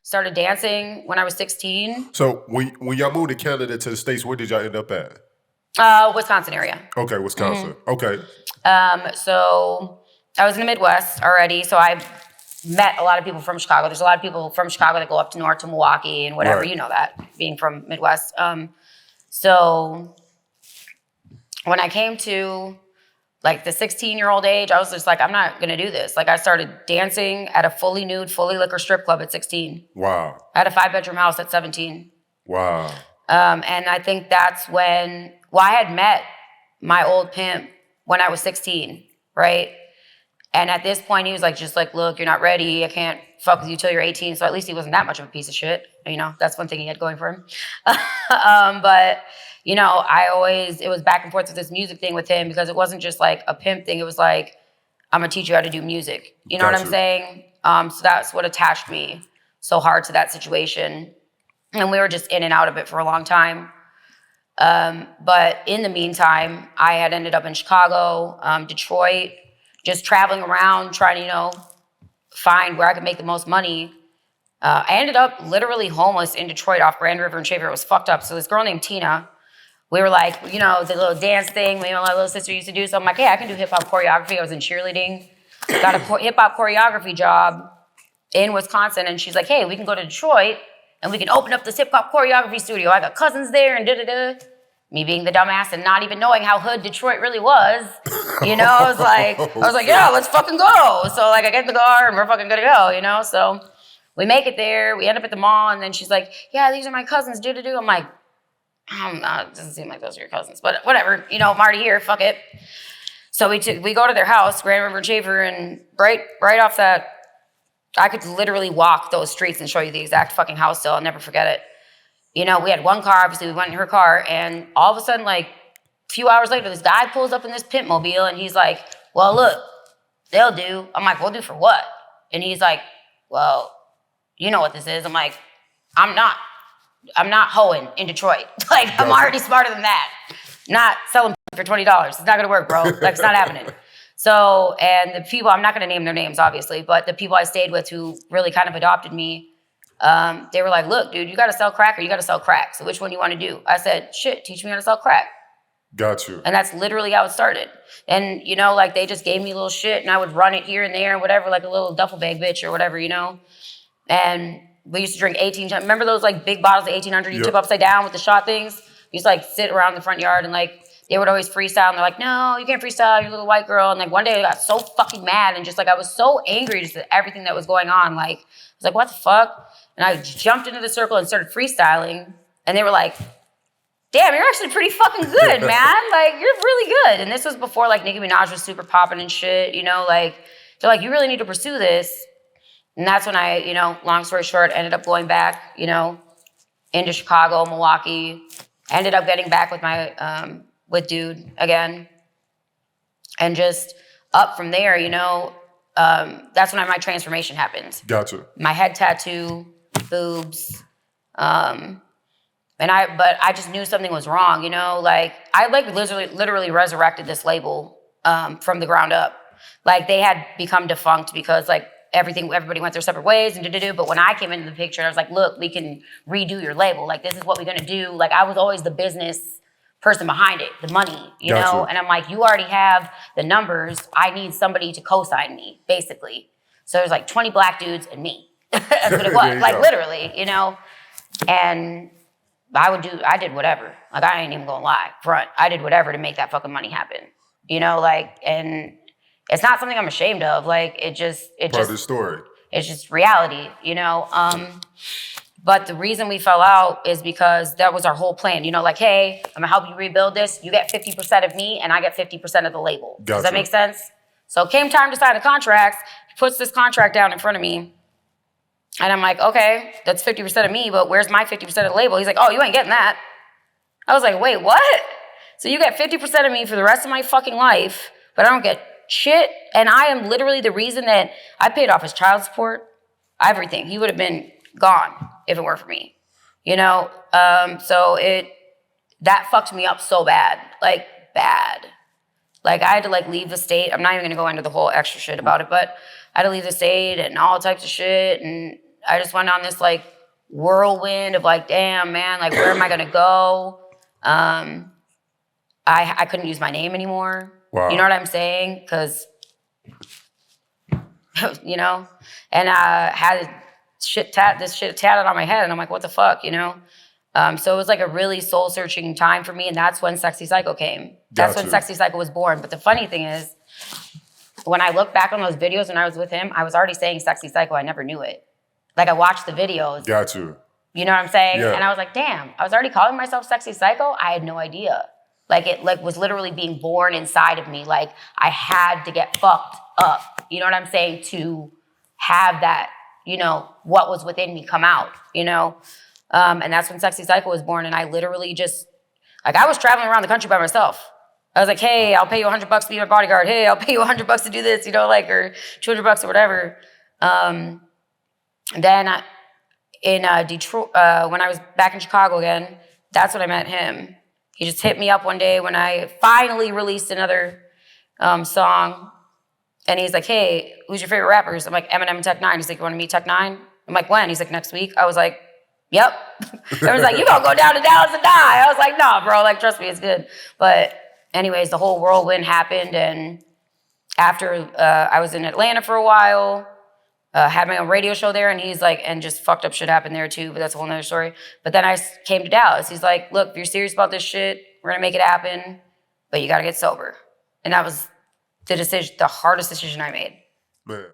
Started dancing when I was 16. So when y'all moved to Canada to the States, where did y'all end up at? Wisconsin area. Okay, Wisconsin. Mm-hmm. Okay. So I was in the Midwest already, so I met a lot of people from Chicago. There's a lot of people from Chicago that go up to north to Milwaukee and whatever. Right. You know that, being from Midwest. So when I came to like the 16-year-old age, I was just like, I'm not gonna do this. Like I started dancing at a fully nude, fully liquor strip club at 16. Wow. I had a 5-bedroom house at 17. Wow. And I think that's when, I had met my old pimp when I was 16, right? And at this point, he was like, just like, look, you're not ready. I can't fuck with you till you're 18. So at least he wasn't that much of a piece of shit. You know, that's one thing he had going for him. But, you know, it was back and forth with this music thing with him because it wasn't just like a pimp thing. It was like, I'm gonna teach you how to do music. You know what I'm saying? So that's what attached me so hard to that situation. And we were just in and out of it for a long time. But in the meantime, I had ended up in Chicago, Detroit, just traveling around trying to, you know, find where I could make the most money. I ended up literally homeless in Detroit off Grand River and Shaver. It was fucked up. So this girl named Tina, we were like, you know, the little dance thing, my little sister used to do. So I'm like, hey, I can do hip hop choreography. I was in cheerleading, got a hip hop choreography job in Wisconsin. And she's like, hey, we can go to Detroit and we can open up this hip hop choreography studio. I got cousins there and da-da-da. Me being the dumbass and not even knowing how hood Detroit really was, you know, I was like, yeah, let's fucking go. So like I get in the car and we're fucking gonna go, you know? So we make it there, we end up at the mall and then she's like, yeah, these are my cousins, do-do-do. I'm like, it doesn't seem like those are your cousins, but whatever, you know, I'm already here, fuck it. So we go to their house, Grand River and Shaver, and right off that, I could literally walk those streets and show you the exact fucking house still, I'll never forget it. You know, we had one car, obviously we went in her car, and all of a sudden, like, a few hours later, this guy pulls up in this Pimp mobile, and he's like, well, look, they'll do. I'm like, we'll do for what? And he's like, well, you know what this is. I'm like, I'm not hoeing in Detroit. Like, I'm already smarter than that. Not selling for $20. It's not gonna work, bro. Like, it's not happening. So, and the people, I'm not gonna name their names, obviously, but the people I stayed with who really kind of adopted me, they were like, look, dude, you got to sell crack or you got to sell crack. So which one you want to do? I said, shit, teach me how to sell crack. Got you. And that's literally how it started. And, you know, like they just gave me a little shit and I would run it here and there and whatever, like a little duffel bag bitch or whatever, you know? And we used to drink 18, remember those like big bottles of 1800 you tip upside down with the shot things? We used to like sit around the front yard and like, they would always freestyle and they're like, no, you can't freestyle, you're a little white girl. And like one day I got so fucking mad and just like, I was so angry just at everything that was going on. Like, I was like, what the fuck? And I jumped into the circle and started freestyling. And they were like, damn, you're actually pretty fucking good, man. Like, you're really good. And this was before like Nicki Minaj was super popping and shit, you know, like, they're like, you really need to pursue this. And that's when I, you know, long story short, ended up going back, you know, into Chicago, Milwaukee, ended up getting back with my, with dude again. And just up from there, you know, that's when my transformation happened. Gotcha. My head tattoo, boobs, but I just knew something was wrong, you know, like I like literally resurrected this label from the ground up. Like they had become defunct because like everybody went their separate ways and but when I came into the picture, I was like, look, we can redo your label. Like this is what we're gonna do. Like I was always the business person behind it, the money, you know? And I'm like, you already have the numbers. I need somebody to co-sign me, basically. So there's like 20 black dudes and me. That's what it was, like literally, you know? And I did whatever. Like I ain't even gonna lie, front. I did whatever to make that fucking money happen. You know, like, and it's not something I'm ashamed of. Like part of the story. It's just reality, you know? But the reason we fell out is because that was our whole plan. You know, like, hey, I'm gonna help you rebuild this. You get 50% of me and I get 50% of the label. Gotcha. Does that make sense? So it came time to sign the contracts. He puts this contract down in front of me. And I'm like, okay, that's 50% of me, but where's my 50% of the label? He's like, oh, you ain't getting that. I was like, wait, what? So you get 50% of me for the rest of my fucking life, but I don't get shit. And I am literally the reason that I paid off his child support, everything. He would have been gone if it weren't for me, you know? So that fucked me up so bad, like bad. Like, I had to, like, leave the state. I'm not even going to go into the whole extra shit about it, but I had to leave the state and all types of shit. And I just went on this, like, whirlwind of, like, damn, man, like, where am I going to go? I couldn't use my name anymore. Wow. You know what I'm saying? Because, you know? And I had this shit tatted on my head. And I'm like, what the fuck, you know? So it was like a really soul-searching time for me, and that's when Sexy Psycho came. That's when Sexy Psycho was born. But the funny thing is, when I look back on those videos when I was with him, I was already saying Sexy Psycho. I never knew it. Like, I watched the videos. Got you. You know what I'm saying? Yeah. And I was like, damn, I was already calling myself Sexy Psycho? I had no idea. Like, it like was literally being born inside of me. Like, I had to get fucked up. You know what I'm saying? To have that, you know, what was within me come out, you know? And that's when Sexy Psycho was born. And I literally just, like, I was traveling around the country by myself. I was like, hey, I'll pay you $100 to be my bodyguard. Hey, I'll pay you $100 to do this, you know, like, or $200 or whatever. Then in Detroit, when I was back in Chicago again, that's when I met him. He just hit me up one day when I finally released another song. And he's like, hey, who's your favorite rappers? I'm like, Eminem and Tech Nine. He's like, you want to meet Tech Nine? I'm like, when? He's like, next week. I was like, yep. I was like, you gonna go down to Dallas and die. I was like, nah, bro, like, trust me, it's good. But anyways, the whole whirlwind happened. And after I was in Atlanta for a while, had my own radio show there, and he's like, and just fucked up shit happened there too, but that's a whole nother story. But then I came to Dallas. He's like, look, if you're serious about this shit, we're gonna make it happen, but you gotta get sober. And that was the hardest decision I made. Man.